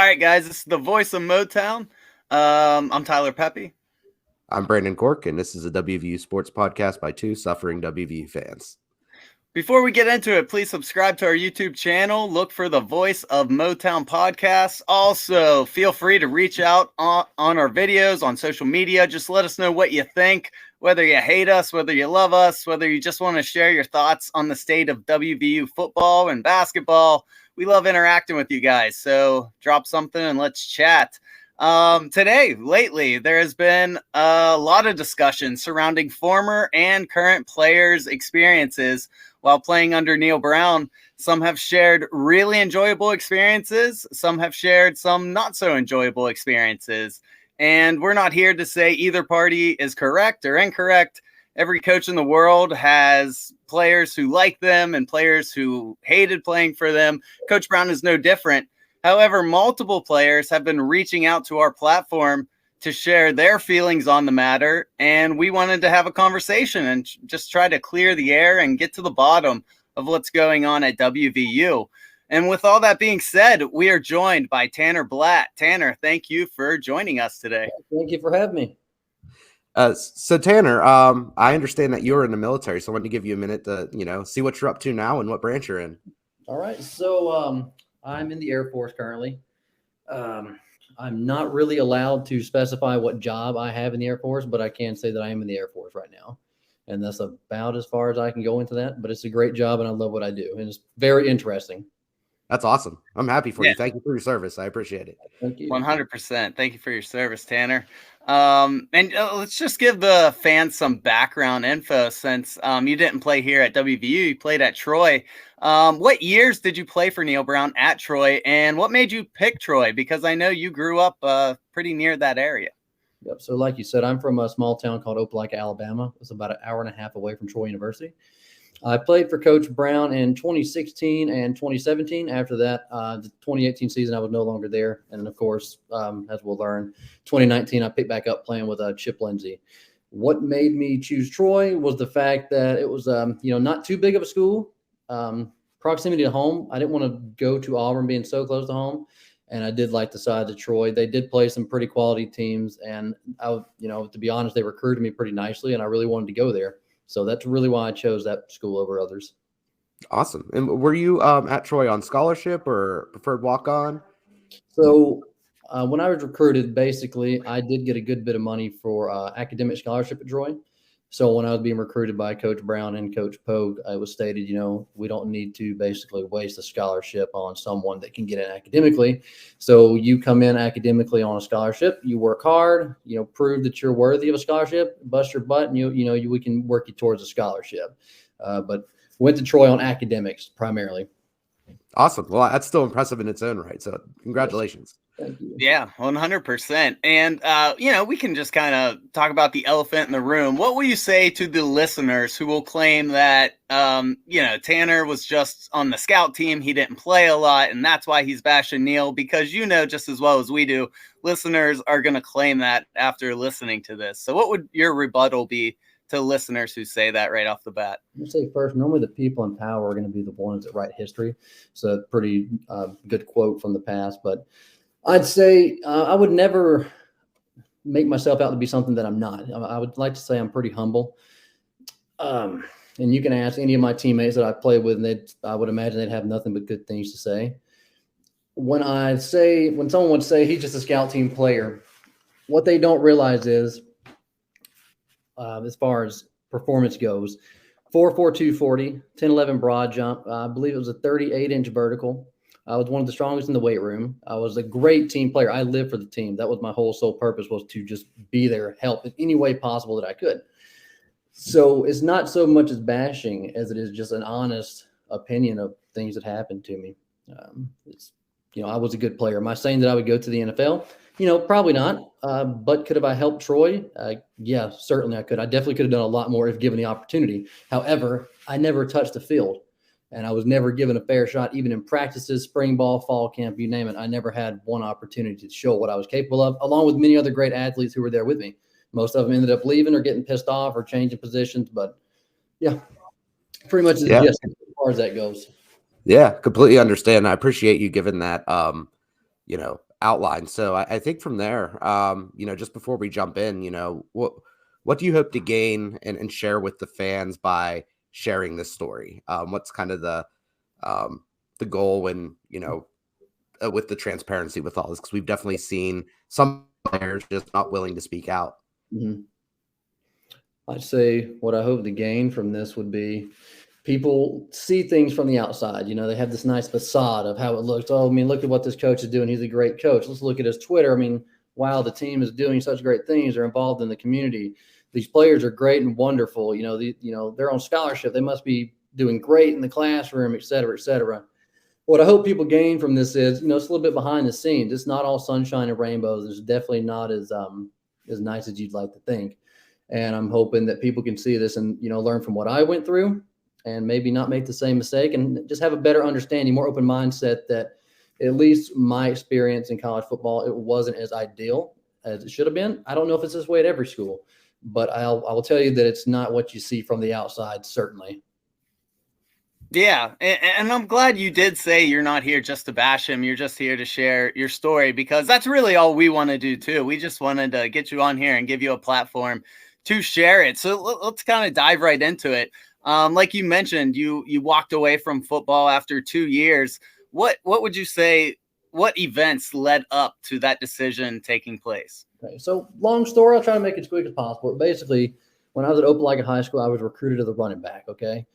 right, guys, this is the voice of Motown. I'm Tyler Pepe. I'm Brandon Cork, and this is a WVU Sports podcast by two suffering WVU fans. Before we get into it, please subscribe to our YouTube channel. Look for the Voice of Motown podcast. Also, feel free to reach out on our videos on social media. Just let us know what you think, whether you hate us, whether you love us, whether you just want to share your thoughts on the state of WVU football and basketball. We love interacting with you guys, so drop something and let's chat. Lately, there has been a lot of discussion surrounding former and current players' experiences while playing under Neal Brown. Some have shared really enjoyable experiences. Some have shared some not so enjoyable experiences. And we're not here to say either party is correct or incorrect. Every coach in the world has players who like them and players who hated playing for them. Coach Brown is no different. However, multiple players have been reaching out to our platform to share their feelings on the matter, and we wanted to have a conversation and just try to clear the air and get to the bottom of what's going on at WVU. And with all that being said, we are joined by Tanner Blatt. Tanner, thank you for joining us today. Thank you for having me. So Tanner, I understand that you're in the military, so I wanted to give you a minute to, see what you're up to now and what branch you're in. All right. So I'm in the Air Force currently. I'm not really allowed to specify what job I have in the Air Force, but I can say that I am in the Air Force right now. And that's about as far as I can go into that. But it's a great job, and I love what I do. And it's very interesting. That's awesome. I'm happy for you. Thank you for your service. I appreciate it. Thank you. 100%. Thank you for your service, Tanner. Let's just give the fans some background info since you didn't play here at WVU. You played at Troy. What years did you play for Neal Brown at Troy, and what made you pick Troy? Because I know you grew up pretty near that area. Yep. So like you said, I'm from a small town called Opelika, Alabama. It's about an hour and a half away from Troy University. I played for Coach Brown in 2016 and 2017. After that, the 2018 season, I was no longer there. And, of course, as we'll learn, 2019, I picked back up playing with Chip Lindsey. What made me choose Troy was the fact that it was, not too big of a school. Proximity to home. I didn't want to go to Auburn being so close to home. And I did like the side of Troy. They did play some pretty quality teams. And, to be honest, they recruited me pretty nicely, and I really wanted to go there. So that's really why I chose that school over others. Awesome. And were you at Troy on scholarship or preferred walk-on? So when I was recruited, basically, I did get a good bit of money for academic scholarship at Troy. So when I was being recruited by Coach Brown and Coach Pogue, it was stated, we don't need to basically waste a scholarship on someone that can get in academically. So you come in academically on a scholarship, you work hard, prove that you're worthy of a scholarship, bust your butt, and we can work you towards a scholarship. But went to Troy on academics primarily. Awesome. Well, that's still impressive in its own right. So congratulations. Thank you. Yeah, 100%. And, we can just kind of talk about the elephant in the room. What will you say to the listeners who will claim that, Tanner was just on the scout team, he didn't play a lot, and that's why he's bashing Neal? Because just as well as we do, listeners are going to claim that after listening to this. So what would your rebuttal be to listeners who say that right off the bat? I'll say first, normally the people in power are going to be the ones that write history. So a pretty good quote from the past, but I'd say I would never make myself out to be something that I'm not. I would like to say I'm pretty humble. And you can ask any of my teammates that I play with, and I would imagine they'd have nothing but good things to say. When someone would say he's just a scout team player, what they don't realize is, as far as performance goes, 4.42 40, 10.11 broad jump. I believe it was a 38-inch vertical. I was one of the strongest in the weight room. I was a great team player. I lived for the team. That was my whole sole purpose, was to just be there, help in any way possible that I could. So it's not so much as bashing as it is just an honest opinion of things that happened to me. I was a good player. Am I saying that I would go to the NFL? Probably not. But could have I helped Troy? Yeah, certainly I could. I definitely could have done a lot more if given the opportunity. However, I never touched the field. And I was never given a fair shot, even in practices, spring ball, fall camp, you name it. I never had one opportunity to show what I was capable of, along with many other great athletes who were there with me. Most of them ended up leaving or getting pissed off or changing positions. But, yeah, pretty much just as far as that goes. Yeah, completely understand. I appreciate you giving that, outlined. So I think from there, just before we jump in, what do you hope to gain and share with the fans by sharing this story? What's kind of the goal when, with the transparency with all this? Because we've definitely seen some players just not willing to speak out. Mm-hmm. I'd say what I hope to gain from this would be people see things from the outside. They have this nice facade of how it looks. Oh, I mean, look at what this coach is doing. He's a great coach. Let's look at his Twitter. I mean, wow, the team is doing such great things. They're involved in the community. These players are great and wonderful. They're on scholarship. They must be doing great in the classroom, et cetera, et cetera. What I hope people gain from this is, it's a little bit behind the scenes. It's not all sunshine and rainbows. It's definitely not as nice as you'd like to think. And I'm hoping that people can see this and, learn from what I went through and maybe not make the same mistake and just have a better understanding, more open mindset that at least my experience in college football, it wasn't as ideal as it should have been. I don't know if it's this way at every school, but I will tell you that it's not what you see from the outside, certainly. Yeah, and I'm glad you did say you're not here just to bash him. You're just here to share your story, because that's really all we want to do too. We just wanted to get you on here and give you a platform to share it. So let's kind of dive right into it. Like you mentioned, you walked away from football after 2 years. What would you say, what events led up to that decision taking place? Okay, so long story, I'll try to make it as quick as possible. Basically, when I was at Opelika High School, I was recruited as a running back, okay?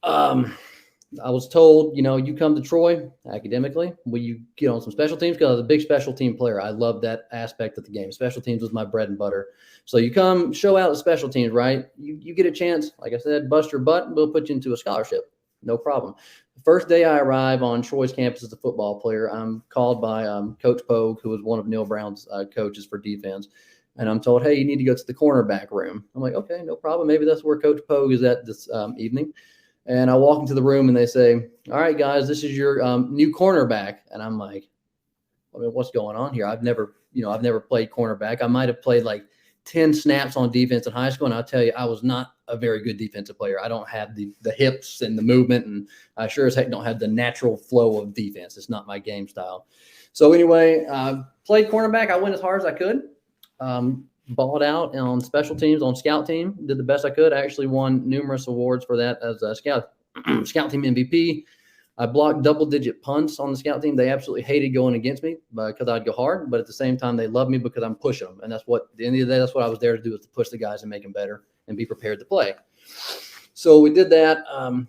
I was told, you come to Troy academically, will you get on some special teams? Because I was a big special team player. I loved that aspect of the game. Special teams was my bread and butter. So you come show out the special teams, right? You get a chance, like I said, bust your butt, and we'll put you into a scholarship. No problem. The first day I arrive on Troy's campus as a football player, I'm called by Coach Pogue, who was one of Neal Brown's coaches for defense. And I'm told, hey, you need to go to the cornerback room. I'm like, okay, no problem. Maybe that's where Coach Pogue is at this evening. And I walk into the room and they say, all right, guys, this is your new cornerback. And I'm like, what's going on here? I've never played cornerback. I might have played like 10 snaps on defense in high school. And I'll tell you, I was not a very good defensive player. I don't have the hips and the movement. And I sure as heck don't have the natural flow of defense. It's not my game style. So anyway, played cornerback. I went as hard as I could. Balled out on special teams, on scout team, did the best I could. I actually won numerous awards for that as a scout team MVP. I blocked double-digit punts on the scout team. They absolutely hated going against me because I'd go hard, but at the same time, they loved me because I'm pushing them. And that's what, at the end of the day, that's what I was there to do, is to push the guys and make them better and be prepared to play. So we did that.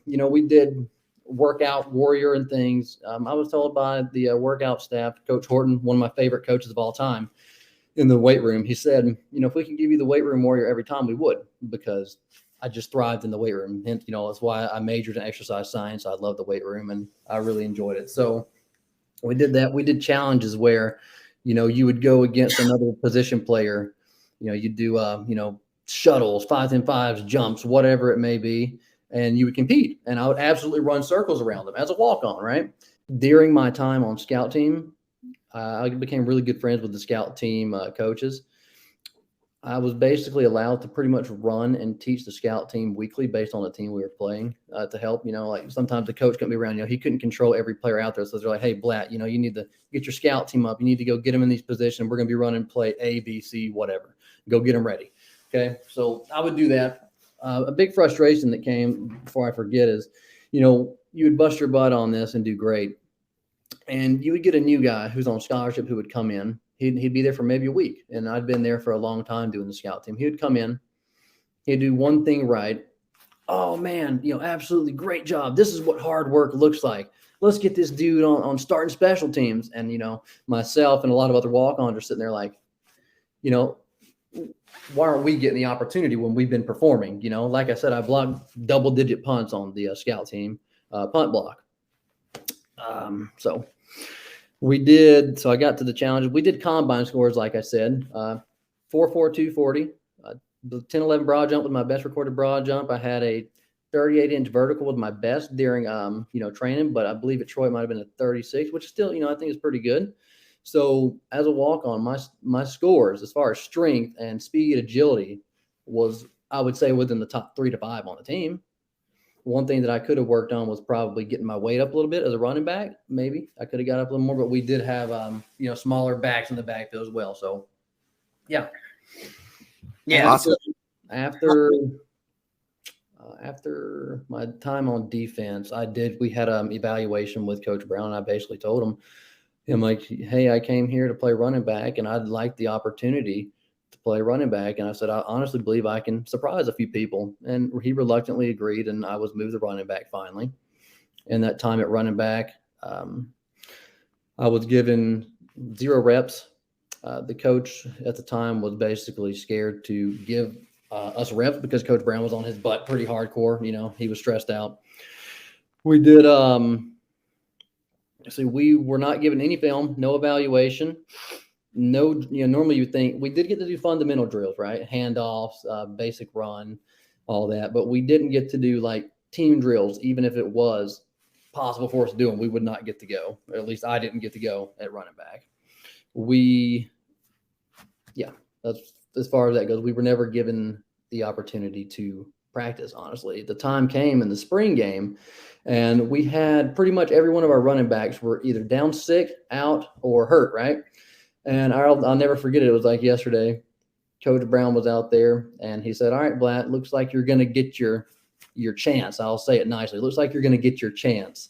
We did workout warrior and things. I was told by the workout staff, Coach Horton, one of my favorite coaches of all time, in the weight room, he said, if we can give you the weight room warrior every time, we would, because I just thrived in the weight room. And, that's why I majored in exercise science. I love the weight room and I really enjoyed it. So we did that. We did challenges where, you would go against another position player, you'd do, shuttles, 5-10-5s, jumps, whatever it may be. And you would compete. And I would absolutely run circles around them as a walk-on, right? During my time on scout team, I became really good friends with the scout team coaches. I was basically allowed to pretty much run and teach the scout team weekly based on the team we were playing to help. Like sometimes the coach couldn't be around. He couldn't control every player out there. So they're like, hey, Blatt, you need to get your scout team up. You need to go get them in these positions. We're going to be running play A, B, C, whatever. Go get them ready. Okay, so I would do that. A big frustration that came, before I forget, is, you would bust your butt on this and do great. And you would get a new guy who's on scholarship who would come in. He'd be there for maybe a week. And I'd been there for a long time doing the scout team. He would come in. He'd do one thing right. Oh, man, absolutely great job. This is what hard work looks like. Let's get this dude on starting special teams. And, myself and a lot of other walk-ons are sitting there like, why aren't we getting the opportunity when we've been performing? Like I said, I blocked double-digit punts on the scout team punt block. So I got to the challenges. We did combine scores, like I said, 4.42 40. The 10-11 broad jump was my best recorded broad jump. I had a 38-inch vertical was my best during, training, but I believe at Troy it might've been a 36, which still, I think is pretty good. So as a walk-on, my scores as far as strength and speed, agility was, I would say, within the top 3 to 5 on the team. one thing that I could have worked on was probably getting my weight up a little bit as a running back. Maybe I could have got up a little more, but we did have, smaller backs in the backfield as well. So, yeah. Yeah. Awesome. After my time on defense, we had an evaluation with Coach Brown. And I basically told him like, hey, I came here to play running back and I'd like the opportunity to play running back. And I said, I honestly believe I can surprise a few people. And he reluctantly agreed. And I was moved to running back finally. And that time at running back, I was given 0 reps. The coach at the time was basically scared to give us reps because Coach Brown was on his butt pretty hardcore. He was stressed out. We did, we were not given any film, no evaluation, normally you think we did get to do fundamental drills, right? Handoffs, basic run, all that, but we didn't get to do like team drills, even if it was possible for us to do them. We would not get to go, or at least I didn't get to go at running back. That's as far as that goes. We were never given the opportunity to practice, honestly. The time came in the spring game, and we had pretty much every one of our running backs were either down sick, out, or hurt, right? And I'll never forget it. It was like yesterday. Coach Brown was out there, and he said, all right, Blatt, looks like you're going to get your chance. I'll say it nicely. Looks like you're going to get your chance.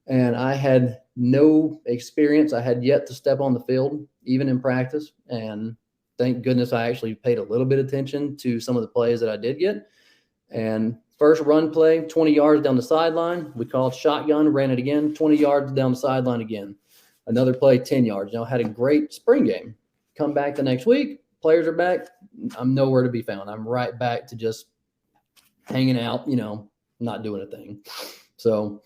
And I had no experience. I had yet to step on the field, even in practice. And thank goodness I actually paid a little bit of attention to some of the plays that I did get. And first run play, 20 yards down the sideline. We called shotgun, ran it again, 20 yards down the sideline again. Another play, 10 yards. Had a great spring game. Come back the next week, players are back. I'm nowhere to be found. I'm right back to just hanging out, not doing a thing. So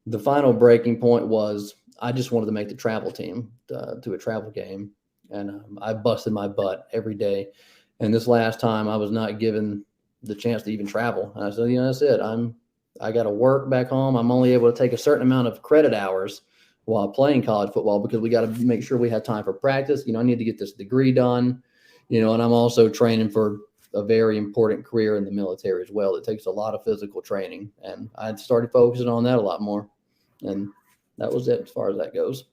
the final breaking point was I just wanted to make the travel team to a travel game. And I busted my butt every day. And this last time I was not given the chance to even travel. And I said, that's it. I got to work back home. I'm only able to take a certain amount of credit hours while playing college football because we got to make sure we have time for practice. I need to get this degree done, and I'm also training for a very important career in the military as well. It takes a lot of physical training, and I started focusing on that a lot more. And that was it as far as that goes.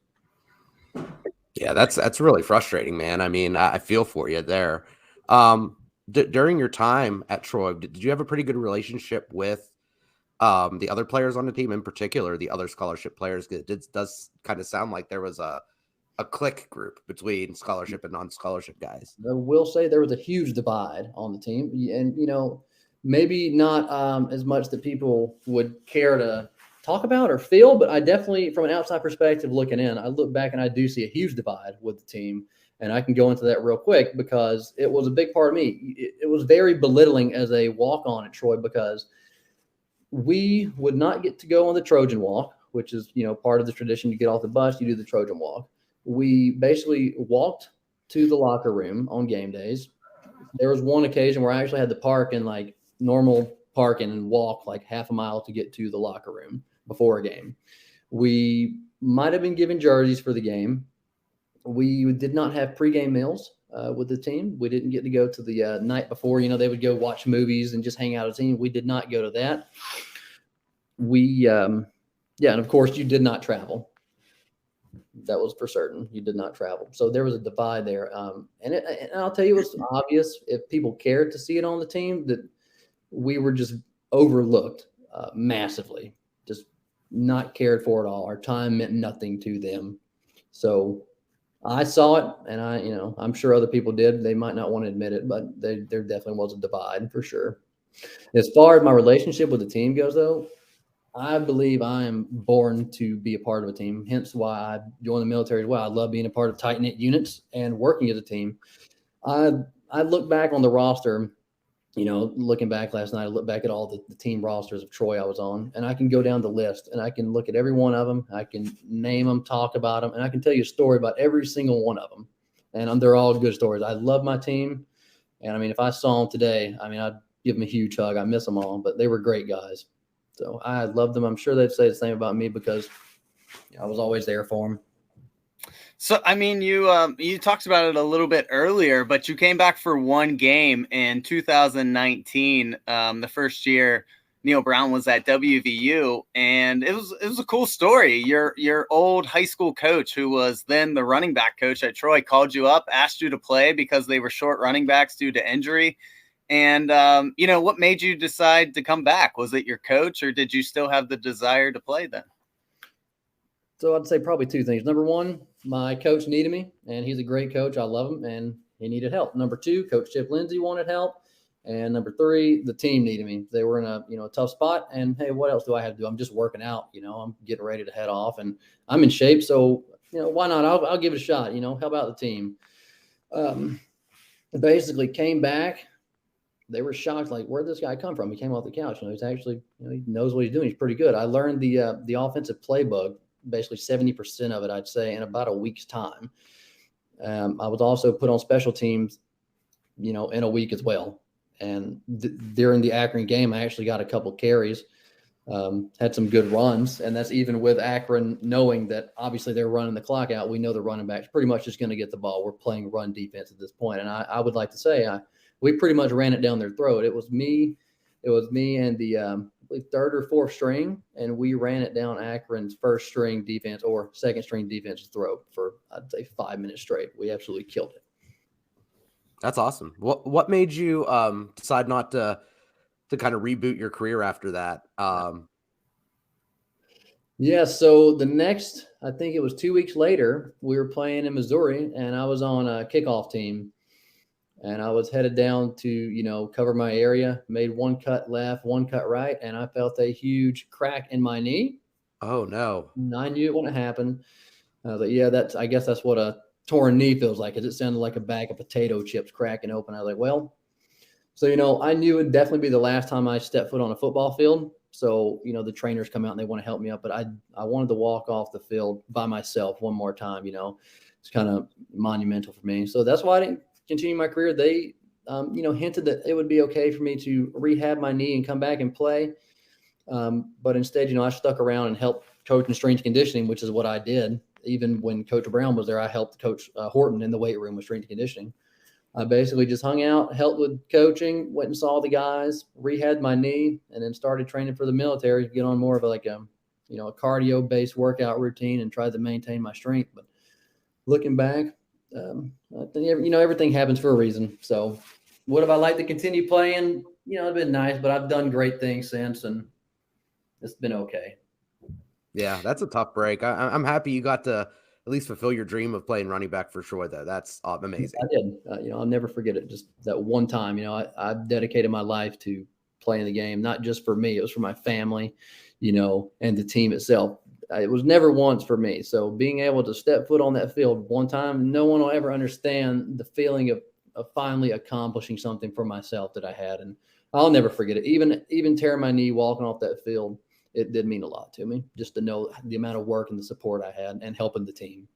Yeah, that's really frustrating, man. I mean, I feel for you there. During your time at Troy, did you have a pretty good relationship with the other players on the team, in particular the other scholarship players? It does kind of sound like there was a clique group between scholarship and non-scholarship guys. I will say there was a huge divide on the team, and maybe not as much that people would care to talk about or feel, but I definitely, from an outside perspective looking in, I look back and I do see a huge divide with the team. And I can go into that real quick because it was a big part of me. It was very belittling as a walk-on at Troy because we would not get to go on the Trojan walk, which is, part of the tradition. You get off the bus, you do the Trojan walk. We basically walked to the locker room on game days. There was one occasion where I actually had to park in like normal parking and walk like half a mile to get to the locker room before a game. We might have been given jerseys for the game. We did not have pregame meals with the team. We didn't get to go to the night before. They would go watch movies and just hang out as a team. We did not go to that. And of course, you did not travel. That was for certain. You did not travel. So there was a divide there. And I'll tell you, it was obvious if people cared to see it on the team that we were just overlooked massively, just not cared for at all. Our time meant nothing to them. So I saw it, and I'm sure other people did. They might not want to admit it, but there definitely was a divide for sure. As far as my relationship with the team goes, though, I believe I am born to be a part of a team, hence why I joined the military as well. I love being a part of tight-knit units and working as a team. I look back on the roster, looking back last night, I look back at all the team rosters of Troy I was on, and I can go down the list, and I can look at every one of them. I can name them, talk about them, and I can tell you a story about every single one of them. And they're all good stories. I love my team, and, if I saw them today, I'd give them a huge hug. I miss them all, but they were great guys. So I love them. I'm sure they'd say the same about me because I was always there for them. So, you talked about it a little bit earlier, but you came back for one game in 2019, the first year Neal Brown was at WVU, and it was a cool story. Your old high school coach, who was then the running back coach at Troy, called you up, asked you to play because they were short running backs due to injury. And what made you decide to come back? Was it your coach, or did you still have the desire to play then? So I'd say probably two things. Number one, my coach needed me, and he's a great coach. I love him, and he needed help. Number two, Coach Chip Lindsey wanted help. And number three, the team needed me. They were in a tough spot. And hey, what else do I have to do? I'm just working out. I'm getting ready to head off, and I'm in shape. So why not? I'll give it a shot. How about the team? Basically came back. They were shocked, like, where'd this guy come from? He came off the couch. He's actually, he knows what he's doing. He's pretty good. I learned the offensive playbook, basically 70% of it, I'd say, in about a week's time. I was also put on special teams, in a week as well. And during the Akron game, I actually got a couple carries, had some good runs. And that's even with Akron knowing that obviously they're running the clock out. We know the running back's pretty much just going to get the ball. We're playing run defense at this point. And I would like to say we pretty much ran it down their throat. It was me and the third or fourth string, and we ran it down Akron's first string defense or second string defense's throat for, I'd say, 5 minutes straight. We absolutely killed it. That's awesome. What made you decide not to kind of reboot your career after that? Yeah, so the next, I think it was 2 weeks later, we were playing in Missouri, and I was on a kickoff team, and I was headed down to, cover my area, made one cut left, one cut right, and I felt a huge crack in my knee. Oh, no. And I knew it wouldn't happen. I was like, yeah, I guess that's what a torn knee feels like. It sounded like a bag of potato chips cracking open. I was like, well, so, I knew it'd definitely be the last time I stepped foot on a football field. So, the trainers come out and they want to help me up, but I wanted to walk off the field by myself one more time. It's kind of monumental for me. So that's why I didn't continue my career. They, hinted that it would be okay for me to rehab my knee and come back and play. But instead, I stuck around and helped coach in strength conditioning, which is what I did. Even when Coach Brown was there, I helped Coach Horton in the weight room with strength conditioning. I basically just hung out, helped with coaching, went and saw the guys, rehabbed my knee, and then started training for the military to get on more of a cardio-based workout routine and tried to maintain my strength. But looking back, I think everything happens for a reason. So would have I liked to continue playing? It'd been nice, but I've done great things since, and it's been okay. Yeah, that's a tough break. I'm happy you got to at least fulfill your dream of playing running back for sure, though. That's amazing. I did. I'll never forget it. Just that one time, I dedicated my life to playing the game, not just for me. It was for my family, and the team itself. It was never once for me. So being able to step foot on that field one time, no one will ever understand the feeling of finally accomplishing something for myself that I had. And I'll never forget it. Even tearing my knee walking off that field, it did mean a lot to me just to know the amount of work and the support I had and helping the team.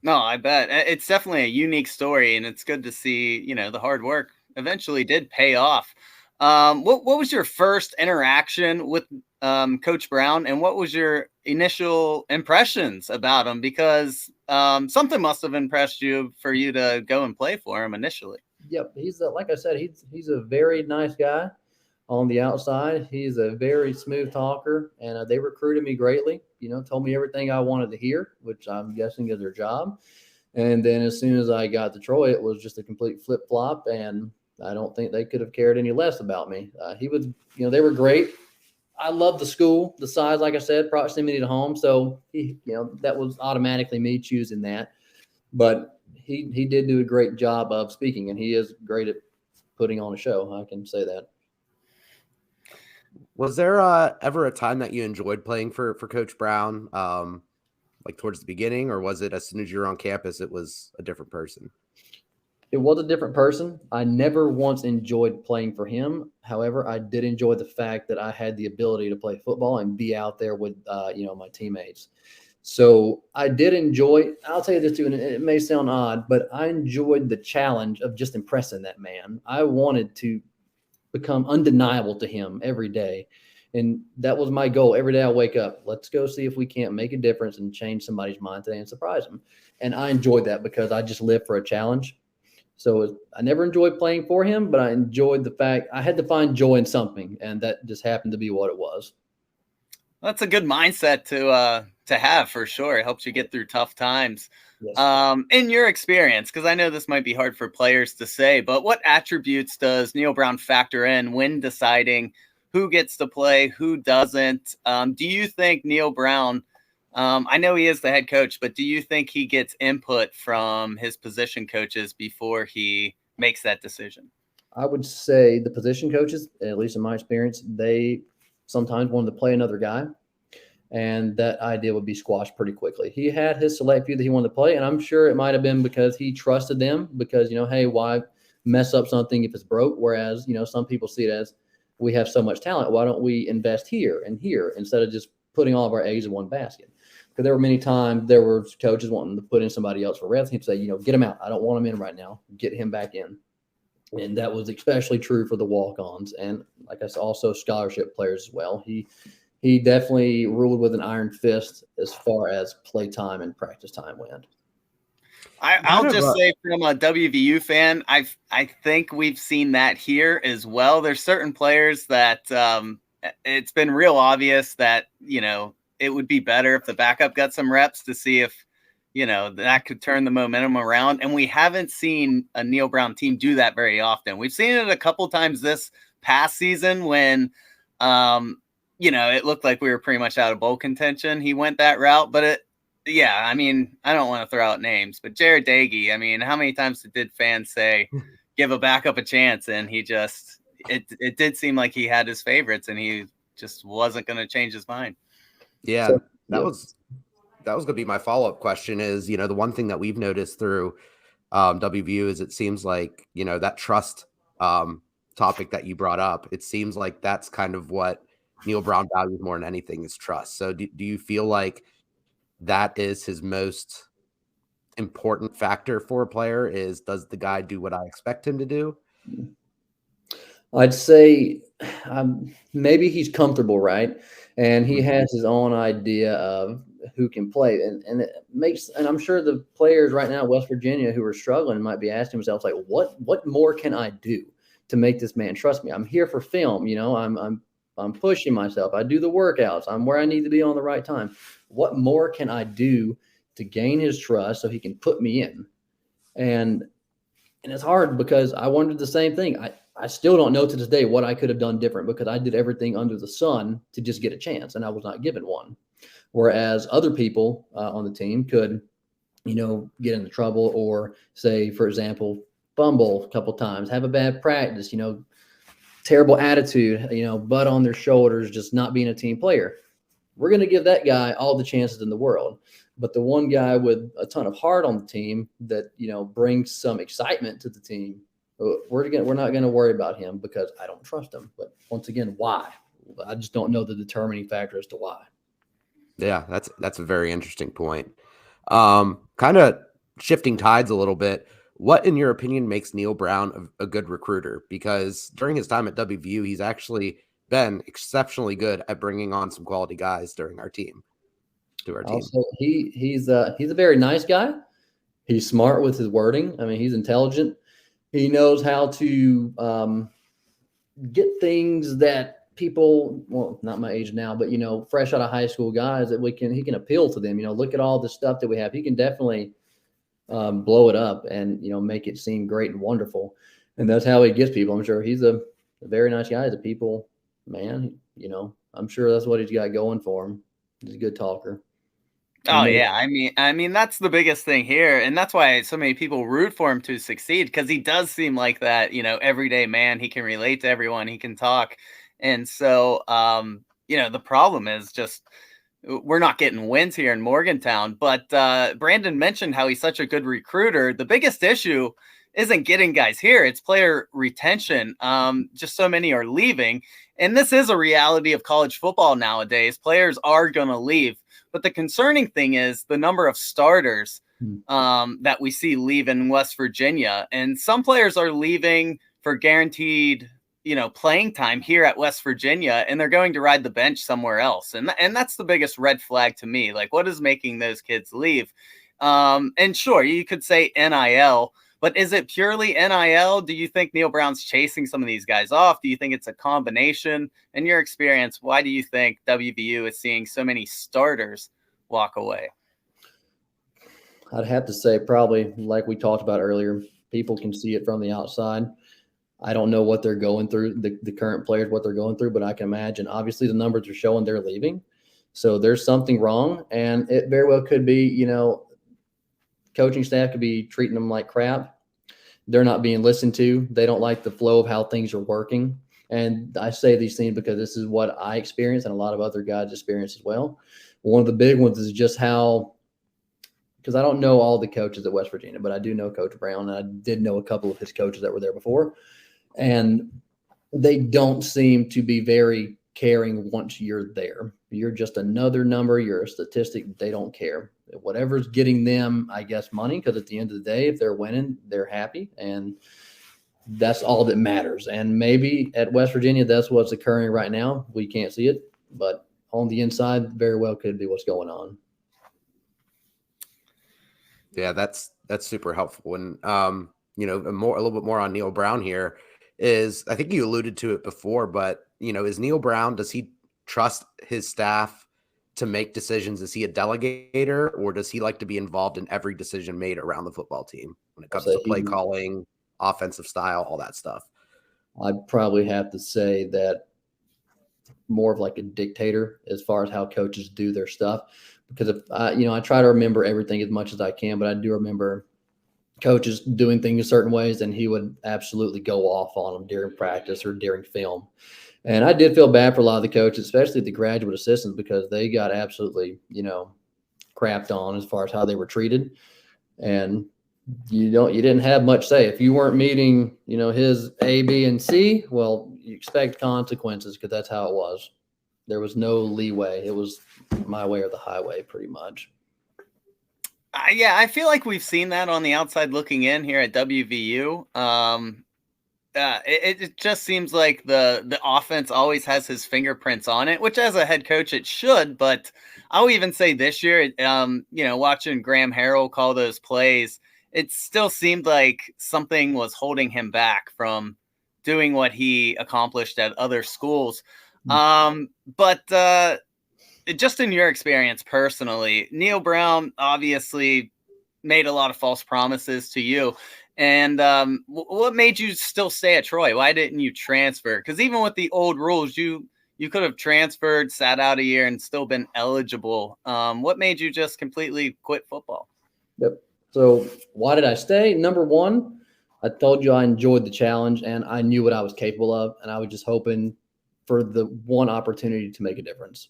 No, I bet. It's definitely a unique story, and it's good to see, the hard work eventually did pay off. What was your first interaction with Coach Brown, and what was your initial impressions about him? Because something must have impressed you for you to go and play for him initially. Yep. He's like I said, he's a very nice guy. On the outside, he's a very smooth talker, and they recruited me greatly. Told me everything I wanted to hear, which I'm guessing is their job. And then as soon as I got to Troy, it was just a complete flip flop, and I don't think they could have cared any less about me. He was, they were great. I love the school, the size, like I said, proximity to home. So that was automatically me choosing that. But he did do a great job of speaking, and he is great at putting on a show. I can say that. Was there ever a time that you enjoyed playing for Coach Brown, like towards the beginning, or was it as soon as you were on campus, it was a different person? It was a different person. I never once enjoyed playing for him. However, I did enjoy the fact that I had the ability to play football and be out there with, my teammates. So I did enjoy, I'll tell you this too, and it may sound odd, but I enjoyed the challenge of just impressing that man. I wanted to become undeniable to him every day. And that was my goal. Every day I wake up, let's go see if we can't make a difference and change somebody's mind today and surprise them. And I enjoyed that because I just live for a challenge. So I never enjoyed playing for him, but I enjoyed the fact I had to find joy in something, and that just happened to be what it was. That's a good mindset to have for sure. It helps you get through tough times. Yes. In your experience, because I know this might be hard for players to say, but what attributes does Neal Brown factor in when deciding who gets to play, who doesn't? Do you think Neal Brown, I know he is the head coach, but do you think he gets input from his position coaches before he makes that decision? I would say the position coaches, at least in my experience, they sometimes wanted to play another guy, and that idea would be squashed pretty quickly. He had his select few that he wanted to play, and I'm sure it might have been because he trusted them because, hey, why mess up something if it's broke? Whereas, some people see it as we have so much talent. Why don't we invest here and here instead of just putting all of our eggs in one basket? Because there were many times there were coaches wanting to put in somebody else for reps. He'd say, get him out. I don't want him in right now. Get him back in. And that was especially true for the walk-ons and, like I said, also scholarship players as well. He definitely ruled with an iron fist as far as play time and practice time went. I'll just say from a WVU fan, I think we've seen that here as well. There's certain players that it's been real obvious that, it would be better if the backup got some reps to see if, that could turn the momentum around. And we haven't seen a Neal Brown team do that very often. We've seen it a couple times this past season when, it looked like we were pretty much out of bowl contention. He went that route, but I don't want to throw out names, but Jared Dagey, how many times did fans say, give a backup a chance? And he just, it did seem like he had his favorites and he just wasn't going to change his mind. Yeah, so, that was going to be my follow-up question is, the one thing that we've noticed through WVU is it seems like, that trust topic that you brought up, it seems like that's kind of what Neal Brown values more than anything is trust. So do you feel like that is his most important factor for a player is, does the guy do what I expect him to do? I'd say maybe he's comfortable, right? And he has his own idea of who can play. And I'm sure the players right now at West Virginia who are struggling might be asking themselves, like, what more can I do to make this man trust me? I'm here for film, I'm pushing myself. I do the workouts. I'm where I need to be on the right time. What more can I do to gain his trust so he can put me in? And it's hard because I wondered the same thing. I still don't know to this day what I could have done different because I did everything under the sun to just get a chance, and I was not given one. Whereas other people on the team could, get into trouble or say, for example, fumble a couple times, have a bad practice, terrible attitude, butt on their shoulders, just not being a team player. We're going to give that guy all the chances in the world. But the one guy with a ton of heart on the team that, brings some excitement to the team, we're not going to worry about him because I don't trust him. But once again, why? I just don't know the determining factor as to why. Yeah, that's a very interesting point. Kind of shifting tides a little bit. What, in your opinion, makes Neal Brown a good recruiter? Because during his time at WVU, he's actually been exceptionally good at bringing on some quality guys during our team. To our team. Also, he's a very nice guy. He's smart with his wording. He's intelligent. He knows how to get things that people, well, not my age now, but fresh out of high school guys that he can appeal to them. Look at all the stuff that we have. He can definitely blow it up and make it seem great and wonderful. And that's how he gets people. I'm sure he's a very nice guy. He's a people man. I'm sure that's what he's got going for him. He's a good talker. Oh yeah, that's the biggest thing here, and that's why so many people root for him to succeed because he does seem like that, everyday man. He can relate to everyone. He can talk, and so the problem is just we're not getting wins here in Morgantown. But Brandon mentioned how he's such a good recruiter. The biggest issue isn't getting guys here; it's player retention. Just so many are leaving, and this is a reality of college football nowadays. Players are going to leave. But the concerning thing is the number of starters that we see leave in West Virginia. And some players are leaving for guaranteed, playing time here at West Virginia, and they're going to ride the bench somewhere else. And that's the biggest red flag to me. Like, what is making those kids leave? And sure, you could say NIL, But is it purely NIL? Do you think Neal Brown's chasing some of these guys off? Do you think it's a combination? In your experience, why do you think WVU is seeing so many starters walk away? I'd have to say probably like we talked about earlier, people can see it from the outside. I don't know what they're going through, the current players, what they're going through, but I can imagine obviously the numbers are showing they're leaving. So there's something wrong. And it very well could be, you know, coaching staff could be treating them like crap. They're not being listened to. They don't like the flow of how things are working. And I say these things because this is what I experience and a lot of other guys experience as well. One of the big ones is just how, because I don't know all the coaches at West Virginia, but I do know Coach Brown, and I did know a couple of his coaches that were there before. And they don't seem to be very caring once you're there. You're just another number. You're a statistic. They don't care. Whatever's getting them, I guess, money, because at the end of the day, if they're winning, they're happy. And that's all that matters. And maybe at West Virginia, that's what's occurring right now. We can't see it, but on the inside, very well could be what's going on. Yeah, that's super helpful. And you know, a little bit more on Neal Brown here is, I think you alluded to it before, but you know, is Neal Brown, does he trust his staff to make decisions? Is he a delegator, or does he like to be involved in every decision made around the football team when it comes to play calling, offensive style, all that stuff? I'd probably have to say that more of like a dictator as far as how coaches do their stuff. Because if I try to remember everything as much as I can, but I do remember coaches doing things certain ways, and he would absolutely go off on them during practice or during film. And I did feel bad for a lot of the coaches, especially the graduate assistants, because they got absolutely, crapped on as far as how they were treated. And you didn't have much say. If you weren't meeting, his A, B, and C, well, you expect consequences, because that's how it was. There was no leeway. It was my way or the highway, pretty much. Yeah, I feel like we've seen that on the outside looking in here at WVU. It just seems like the offense always has his fingerprints on it, which as a head coach it should. But I'll even say this year, watching Graham Harrell call those plays, it still seemed like something was holding him back from doing what he accomplished at other schools. But just in your experience personally, Neal Brown obviously made a lot of false promises to you. And what made you still stay at Troy? Why didn't you transfer? Because even with the old rules, you could have transferred, sat out a year, and still been eligible. What made you just completely quit football? Yep. So why did I stay? Number one, I told you I enjoyed the challenge, and I knew what I was capable of, and I was just hoping for the one opportunity to make a difference.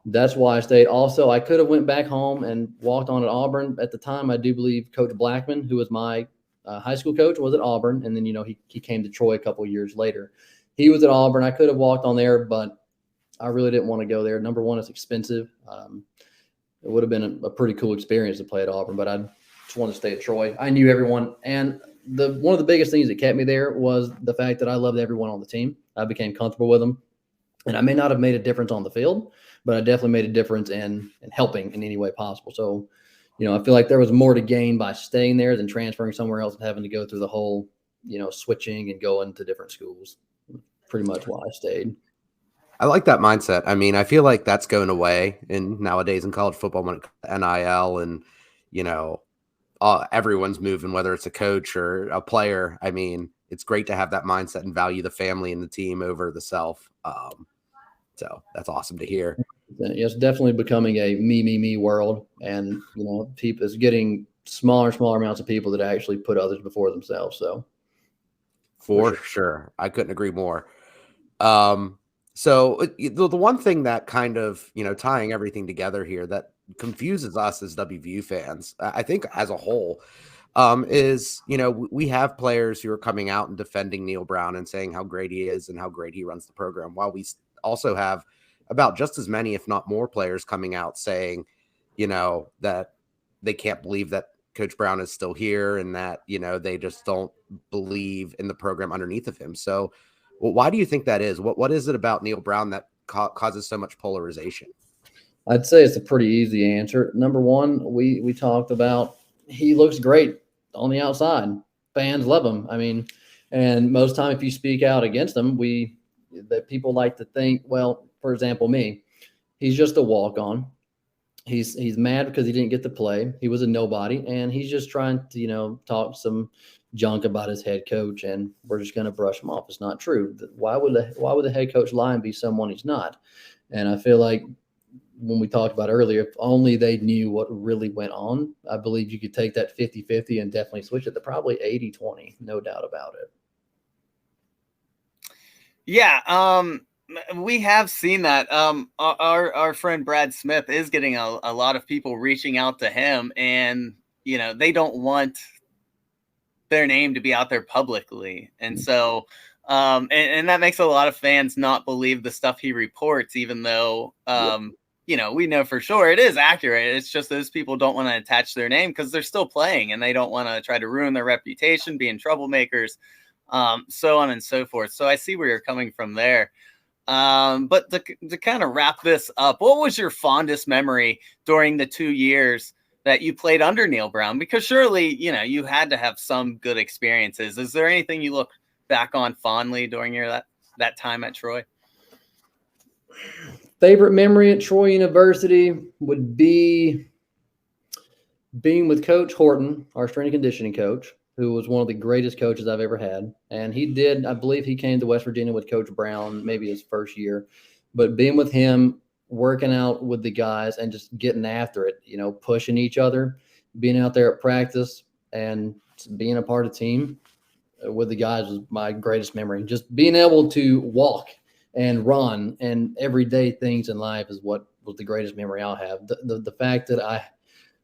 That's why I stayed. Also, I could have went back home and walked on at Auburn. At the time, I do believe Coach Blackman, who was my high school coach, was at Auburn. And then, he came to Troy a couple of years later. He was at Auburn. I could have walked on there, but I really didn't want to go there. Number one, it's expensive. It would have been a pretty cool experience to play at Auburn, but I just wanted to stay at Troy. I knew everyone. And one of the biggest things that kept me there was the fact that I loved everyone on the team. I became comfortable with them. And I may not have made a difference on the field, but I definitely made a difference in helping in any way possible. So, I feel like there was more to gain by staying there than transferring somewhere else and having to go through the whole, switching and going to different schools. Pretty much why I stayed. I like that mindset. I mean, I feel like that's going away nowadays in college football when it comes to NIL and, everyone's moving, whether it's a coach or a player. I mean, it's great to have that mindset and value the family and the team over the self. So that's awesome to hear. It's definitely becoming a me world. And, people is getting smaller amounts of people that actually put others before themselves. So for sure. I couldn't agree more. So the one thing that kind of, tying everything together here that confuses us as WVU fans, I think as a whole, is, we have players who are coming out and defending Neal Brown and saying how great he is and how great he runs the program, while we also have about just as many, if not more, players coming out saying, that they can't believe that Coach Brown is still here and that, they just don't believe in the program underneath of him. So why do you think that is? What is it about Neal Brown that causes so much polarization? I'd say it's a pretty easy answer. Number one, we talked about he looks great on the outside. fans love him. I mean, and most time if you speak out against them, that people like to think, well, for example, me, he's just a walk-on. He's mad because he didn't get to play. He was a nobody, and he's just trying to, talk some junk about his head coach, and we're just going to brush him off. It's not true. Why would the head coach lie and be someone he's not? And I feel like when we talked about earlier, if only they knew what really went on, I believe you could take that 50-50 and definitely switch it to probably 80-20, no doubt about it. Yeah, we have seen that. Our friend Brad Smith is getting a lot of people reaching out to him, and they don't want their name to be out there publicly, and so and that makes a lot of fans not believe the stuff he reports, even though we know for sure it is accurate. It's just those people don't want to attach their name because they're still playing, and they don't want to try to ruin their reputation, being troublemakers, so on and so forth. So I see where you're coming from there. But to kind of wrap this up, what was your fondest memory during the 2 years that you played under Neal Brown? Because surely, you had to have some good experiences. Is there anything you look back on fondly during that time at Troy? Favorite memory at Troy University would be being with Coach Horton, our strength and conditioning coach, who was one of the greatest coaches I've ever had. And I believe he came to West Virginia with Coach Brown, maybe his first year. But being with him, working out with the guys and just getting after it, pushing each other, being out there at practice and being a part of the team with the guys was my greatest memory. Just being able to walk and run and everyday things in life is what was the greatest memory I'll have. The fact that I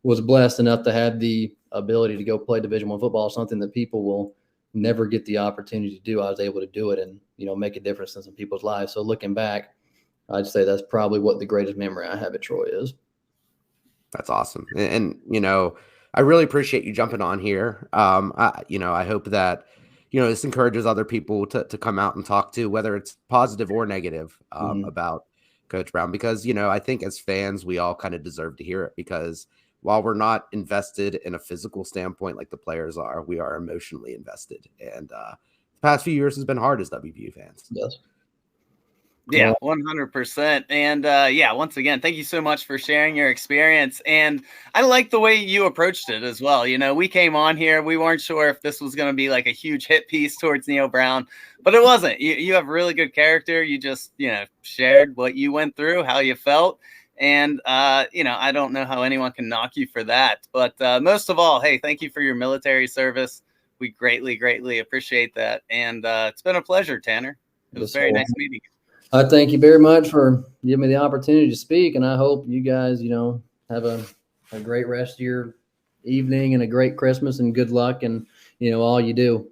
was blessed enough to have the ability to go play Division I football is something that people will never get the opportunity to do. I was able to do it and, make a difference in some people's lives. So looking back, I'd say that's probably what the greatest memory I have at Troy is. That's awesome. And I really appreciate you jumping on here. I hope that, this encourages other people to come out and talk to, whether it's positive or negative, about Coach Brown, because, I think as fans, we all kind of deserve to hear it, because while we're not invested in a physical standpoint like the players are, we are emotionally invested. And the past few years has been hard as WVU fans. Yes. Yeah, 100%. And once again, thank you so much for sharing your experience. And I like the way you approached it as well. We came on here, we weren't sure if this was going to be like a huge hit piece towards Neal Brown, but it wasn't. You have really good character. You just, shared what you went through, how you felt. And, I don't know how anyone can knock you for that. But most of all, hey, thank you for your military service. We greatly, greatly appreciate that. And it's been a pleasure, Tanner. It was very nice meeting you. I thank you very much for giving me the opportunity to speak. And I hope you guys, have a great rest of your evening and a great Christmas and good luck and, all you do.